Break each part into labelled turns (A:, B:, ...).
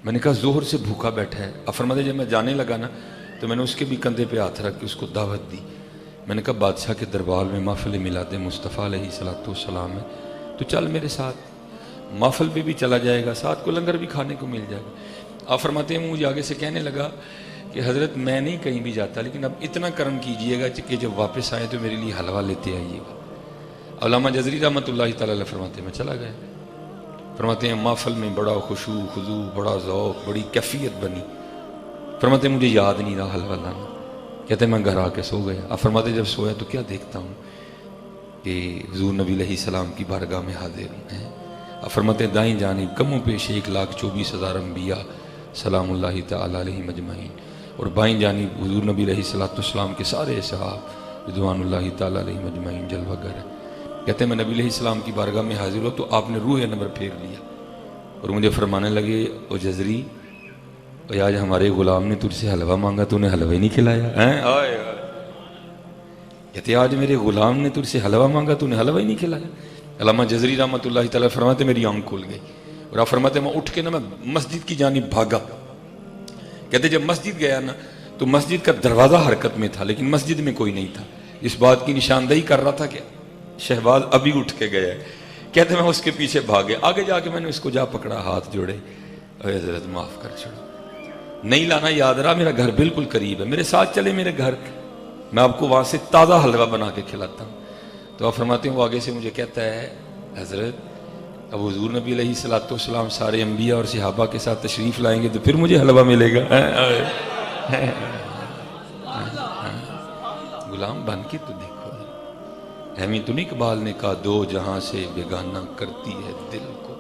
A: میں نے کہا ظہر سے بھوکا بیٹھا ہے. اب فرماتے جب میں جانے لگا نا تو میں نے اس کے بھی کندھے پہ ہاتھ رکھ کے اس کو دعوت دی. میں نے کہا بادشاہ کے دربار میں محفل میلاد مصطفیٰ علیہ السلام ہے تو چل میرے ساتھ, محفل پہ بھی چلا جائے گا, ساتھ کو لنگر بھی کھانے کو مل جائے گا. آپ فرماتے ہیں مجھے آگے سے کہنے لگا کہ حضرت میں نہیں کہیں بھی جاتا, لیکن اب اتنا کرم کیجئے گا کہ جب واپس آئے تو میرے لیے حلوہ لیتے آئیے گا. علامہ جزری رحمۃ اللہ تعالیٰ علیہ فرماتے ہیں میں چلا گیا. فرماتے ہیں محفل میں بڑا خشوع خضوع, بڑا ذوق, بڑی کیفیت بنی. فرماتے ہیں مجھے یاد نہیں رہا حلوہ لانا. کہتے ہیں میں گھر آ کے سو گیا. اب فرماتے ہیں جب سویا تو کیا دیکھتا ہوں کہ حضور نبی علیہ السلام کی بارگاہ میں حاضر ہیں. اب فرماتے ہیں دائیں جانب کم و پیش 1,24,000 انبیاء سلام اللہ تعالیٰ علیہ مجمعین, اور بائیں جانب حضور نبی علیہ السلام کے سارے اصحاب رضوان اللہ تعالیٰ علیہ مجمعین جلوہ گر ہیں. کہتے ہیں میں نبی علیہ السلام کی بارگاہ میں حاضر ہوں تو آپ نے روح انور پھیر لیا اور مجھے فرمانے لگے او جزری, آج ہمارے غلام نے تجھ سے حلوہ مانگا تو نے حلوہ ہی نہیں کھلایا. کہتے آج میرے غلام نے تجھ سے حلوہ مانگا تو نے حلوہ ہی نہیں کھلایا. علامہ جزری رحمۃ اللہ تعالیٰ فرماتے میری آنکھ کھل گئی اور آپ فرماتے میں اٹھ کے نا میں مسجد کی جانب بھاگا. کہتے جب مسجد گیا نا تو مسجد کا دروازہ حرکت میں تھا لیکن مسجد میں کوئی نہیں تھا. اس بات کی نشاندہی کر رہا تھا کہ شہباز ابھی اٹھ کے گیا ہے. کہتے میں اس کے پیچھے بھاگے, آگے جا کے میں نے اس کو جا پکڑا, ہاتھ جوڑے, اے حضرت معاف کر چھوڑو, نہیں لانا یاد رہا, میرا گھر بالکل قریب ہے, میرے ساتھ چلے میرے گھر, میں آپ کو وہاں سے تازہ حلوہ بنا کے کھلاتا ہوں. تو آپ فرماتے ہیں وہ آگے سے مجھے کہتا ہے حضرت اب حضور نبی علیہ السلام سارے انبیاء اور صحابہ کے ساتھ تشریف لائیں گے تو پھر مجھے حلوہ ملے گا. غلام بن کے تو دیکھو, احمد اقبال نے کہا دو جہاں سے بیگانہ کرتی ہے دل کو,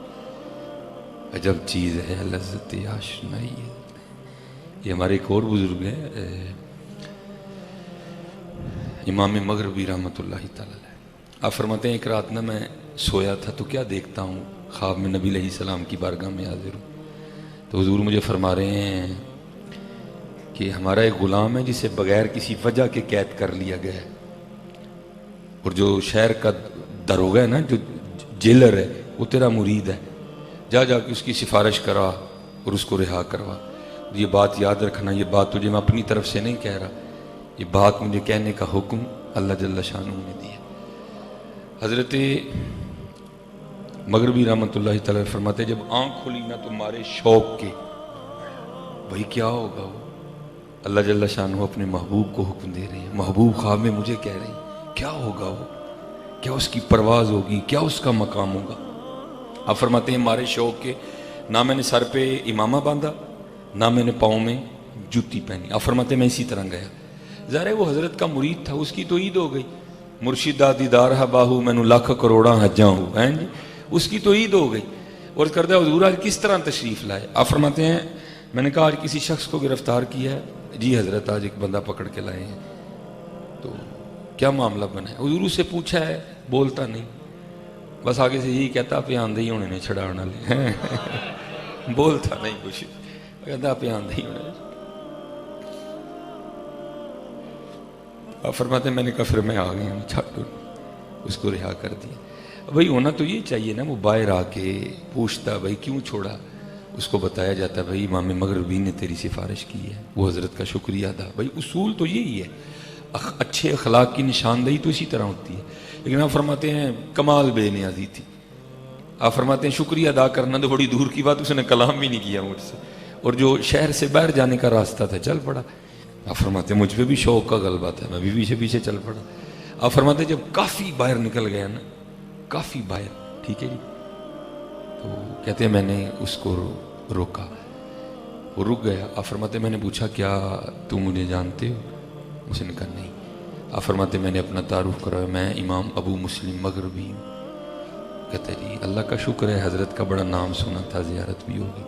A: عجب چیز ہے لذت آشنائی ہے. یہ ہمارے ایک اور بزرگ ہیں امام مغربی رحمۃ اللہ تعالیٰ. آپ فرماتے ہیں ایک رات نہ میں سویا تھا تو کیا دیکھتا ہوں, خواب میں نبی علیہ السلام کی بارگاہ میں حاضر ہوں تو حضور مجھے فرما رہے ہیں کہ ہمارا ایک غلام ہے جسے بغیر کسی وجہ کے قید کر لیا گیا ہے, اور جو شہر کا داروغہ ہے نا, جو جیلر ہے, وہ تیرا مرید ہے, جا جا کے اس کی سفارش کرا اور اس کو رہا کروا. یہ بات یاد رکھنا, یہ بات تجھے میں اپنی طرف سے نہیں کہہ رہا, یہ بات مجھے کہنے کا حکم اللہ جل شانہ نے دیا. حضرت مغربی رحمۃ اللہ تعالیٰ فرماتے جب آنکھ کھلی نا تو مارے شوق کے, بھائی کیا ہوگا وہ, اللہ جل شانہ اپنے محبوب کو حکم دے رہے ہیں, محبوب خواب میں مجھے کہہ رہے ہیں کیا ہوگا وہ, کیا اس کی پرواز ہوگی, کیا اس کا مقام ہوگا. آپ فرماتے ہیں مارے شوق کے نہ میں نے سر پہ امامہ باندھا نہ میں نے پاؤں میں جوتی پہنی. آپ فرماتے میں اسی طرح گیا. ظاہر ہے وہ حضرت کا مرید تھا, اس کی تو عید ہو گئی, مرشدہ دیدار ہے باہو میں نو لاکھ کروڑاں حجاں ہوں, ہیں جی, اس کی تو عید ہو گئی. اور کردہ حضور آج کس طرح تشریف لائے. آپ فرماتے ہیں میں نے کہا آج کسی شخص کو گرفتار کیا ہے. جی حضرت آج ایک بندہ پکڑ کے لائے ہیں. تو کیا معاملہ بنا ہے. حضور سے پوچھا ہے, بولتا نہیں, بس آگے سے یہی کہتا پہ آندھے ہی ہونے نے چھڑانا لے, بولتا نہیں کچھ, کہتا پہ آندھے ہی ہونے. آپ فرماتے ہیں میں نے کہا پھر میں آ گیا ہوں, چھاڑ اس کو رہا کر دیا. بھائی ہونا تو یہ چاہیے نا, وہ باہر آ کے پوچھتا بھائی کیوں چھوڑا, اس کو بتایا جاتا بھائی امام مغربی نے تیری سفارش کی ہے, وہ حضرت کا شکریہ ادا. بھائی اصول تو یہی ہے, اچھے اخلاق کی نشاندہی تو اسی طرح ہوتی ہے. لیکن آپ فرماتے ہیں کمال بے نیازی تھی. آپ فرماتے ہیں شکریہ ادا کرنا تو بڑی دور کی بات, اس نے کلام بھی نہیں کیا مجھ سے, اور جو شہر سے باہر جانے کا راستہ تھا چل پڑا. آپ فرماتے ہیں مجھ پہ بھی شوق کا غلبہ تھا, میں بھی پیچھے پیچھے چل پڑا. آپ فرماتے ہیں جب کافی باہر نکل گیا نا, کافی باہر, ٹھیک ہے جی, تو کہتے ہیں میں نے اس کو روکا, وہ رک گیا. آپ فرماتے ہیں میں نے پوچھا کیا تم مجھے جانتے ہو, اس نے کہا نہیں. آپ فرماتے ہیں میں نے اپنا تعارف کرایا, میں امام ابو مسلم مغربی ہوں. کہتے ہیں جی اللہ کا شکر ہے, حضرت کا بڑا نام سنا تھا, زیارت بھی ہوگی.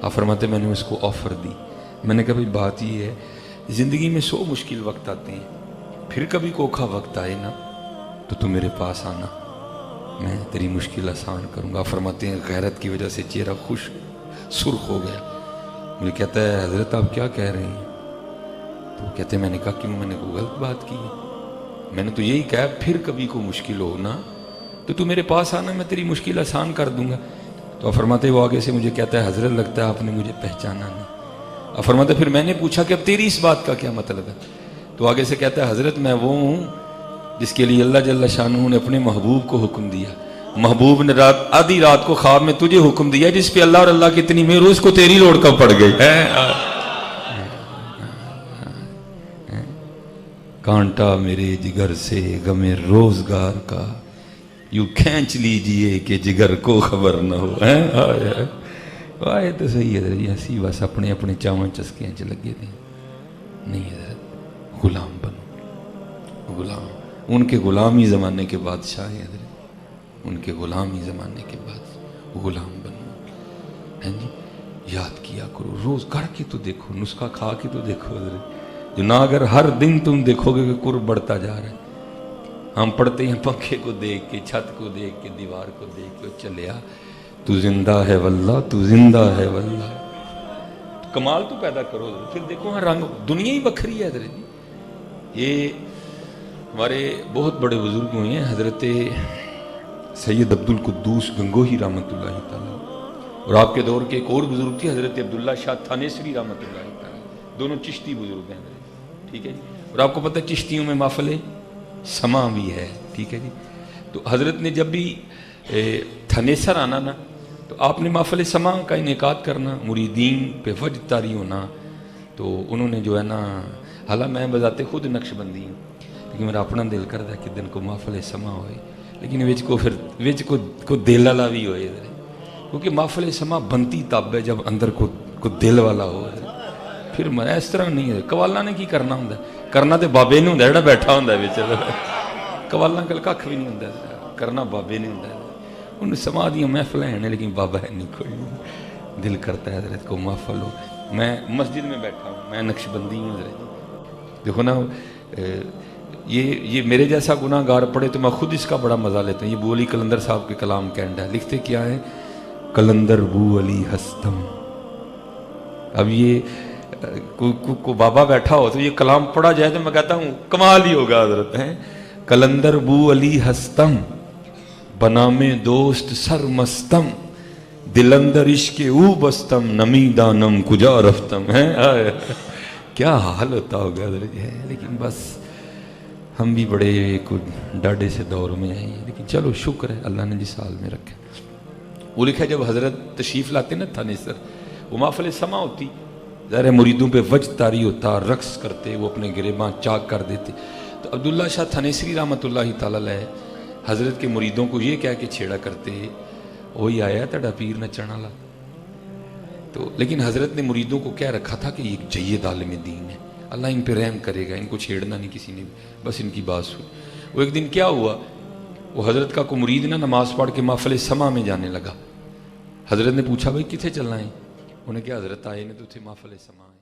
A: آپ فرماتے ہیں میں نے اس کو آفر دی. میں نے کہا بھائی بات یہ ہے زندگی میں 100 مشکل وقت آتے ہیں, پھر کبھی کوکھا وقت آئے نا تو تم میرے پاس آنا, میں تیری مشکل آسان کروں گا. فرماتے ہیں غیرت کی وجہ سے چہرہ خوش سرخ ہو گیا. مجھے کہتا ہے حضرت آپ کیا کہہ رہے ہیں. تو کہتے ہیں میں نے کہا کیوں, میں نے کوئی غلط بات کی ہے, میں نے تو یہی کہا پھر کبھی کوئی مشکل ہو نا تو میرے پاس آنا, میں تیری مشکل آسان کر دوں گا. تو آپ فرماتے وہ آگے سے مجھے کہتا ہے حضرت لگتا ہے آپ نے مجھے پہچانا نہیں. آپ فرماتے پھر میں نے پوچھا کہ اب تیری اس بات کا کیا مطلب ہے؟ تو آگے سے کہتا ہے حضرت میں وہ ہوں جس کے لیے اللہ جل شانہ نے اپنے محبوب کو حکم دیا. محبوب نے آدھی رات کو خواب میں تجھے حکم دیا جس پہ اللہ اور اللہ کی اتنی مہر اس کو تیری لوڑ کب پڑ گئی ہے. کانٹا میرے جگر سے غم روزگار کا یوں کھینچ لیجئے کہ جگر کو خبر نہ ہو. آئے تو صحیح ہے حضرت ہنسی بس اپنے اپنے چاواں چسکیاں چ لگے تھے. نہیں حضرت غلام بنو غلام. ان کے غلامی زمانے کے بادشاہ ہیں حضرت. ان کے غلامی زمانے کے بعد غلام بنو. ہیں جی یاد کیا کرو روز کر کے تو دیکھو نسخہ کھا کے تو دیکھو حضرت. جو نہ اگر ہر دن تم دیکھو گے کہ قرب بڑھتا جا رہا ہے. ہم پڑھتے ہیں پنکھے کو دیکھ کے چھت کو دیکھ کے دیوار کو دیکھ کے چلیا تو زندہ ہے واللہ تو زندہ ہے واللہ. کمال تو پیدا کرو حضرت. پھر دیکھو ہاں رنگ دنیا ہی بکھری ہے حضرت جی. یہ ہمارے بہت بڑے بزرگ ہوئے ہیں حضرت سید عبد القدوس گنگوہی رحمۃ اللہ تعالیٰ اور آپ کے دور کے ایک اور بزرگ تھے حضرت عبداللہ شاہ تھانیسری رحمۃ اللہ تعالیٰ. دونوں چشتی بزرگ ہیں ٹھیک ہے جی. اور آپ کو پتہ ہے چشتیوں میں محفل سما بھی ہے ٹھیک ہے جی. تو حضرت نے جب بھی تھنیسر آنا نا تو آپ نے محفل سما کا انعقاد کرنا مریدین پہ وجد طاری ہونا. تو انہوں نے جو ہے نا حالانکہ میں بذات خود نقش بندی ہوں لیکن میرا اپنا دل کرتا ہے کہ دن کو محفل سما ہوئے لیکن وچ کو پھر وچ کو دل والا بھی ہوئے کیونکہ محفل سما بنتی تب ہے جب اندر کو دل والا ہو. پھر اس طرح نہیں ہے. قوالاں نے کی کرنا ہوں کرنا تو بابے نہیں ہوں جڑا بیٹھا ہوں. قوالاں کل کھ بھی نہیں ہوں کرنا بابے نہیں ہوں. ان سما دیا محفل ہیں لیکن بابا ہے نہیں کوئی. دل کرتا ہے حضرت کو محفل ہو. میں مسجد میں بیٹھا ہوں میں نقش بندی ہوں حضرت. دیکھو نا یہ میرے جیسا گناہ گار پڑے تو میں خود اس کا بڑا مزہ لیتا ہوں. یہ بو علی قلندر صاحب کے کلام کینڈ ہے. لکھتے کیا ہے قلندر بو علی ہستم. اب یہ کو بابا بیٹھا ہو تو یہ کلام پڑھا جائے تو میں کہتا ہوں کمال ہی ہوگا حضرت. ہیں قلندر بو علی ہستم بنام دوست سر مستم دلندر عشق او بستم نمی دانم کجا رفتم. ہیں کیا حال ہوتا ہوگا حضرت. لیکن بس ہم بھی بڑے ڈاڈے سے دور میں ہیں لیکن چلو شکر ہے اللہ نے جس حال میں رکھے. وہ لکھا جب حضرت تشریف لاتے نا تھانیسر وہ محفل سما ہوتی ظاہر مریدوں پہ وجد طاری ہوتا رقص کرتے وہ اپنے گریباں چاک کر دیتے. تو عبداللہ شاہ تھانیسری رحمۃ اللہ تعالیٰ علیہ حضرت کے مریدوں کو یہ کہہ کے چھیڑا کرتے وہی آیا تڑا پیر نچن والا. تو لیکن حضرت نے مریدوں کو کہہ رکھا تھا کہ یہ جید عالم دین ہے اللہ ان پہ رحم کرے گا. ان کو چھیڑنا نہیں کسی نے بس ان کی بات سن. وہ ایک دن کیا ہوا وہ حضرت کا کو مرید نا نماز پڑھ کے محفل سما میں جانے لگا. حضرت نے پوچھا بھائی کتنے چلنا ہے؟ انہیں کیا حضرت آئے نے تو تھے محفل سما ہے.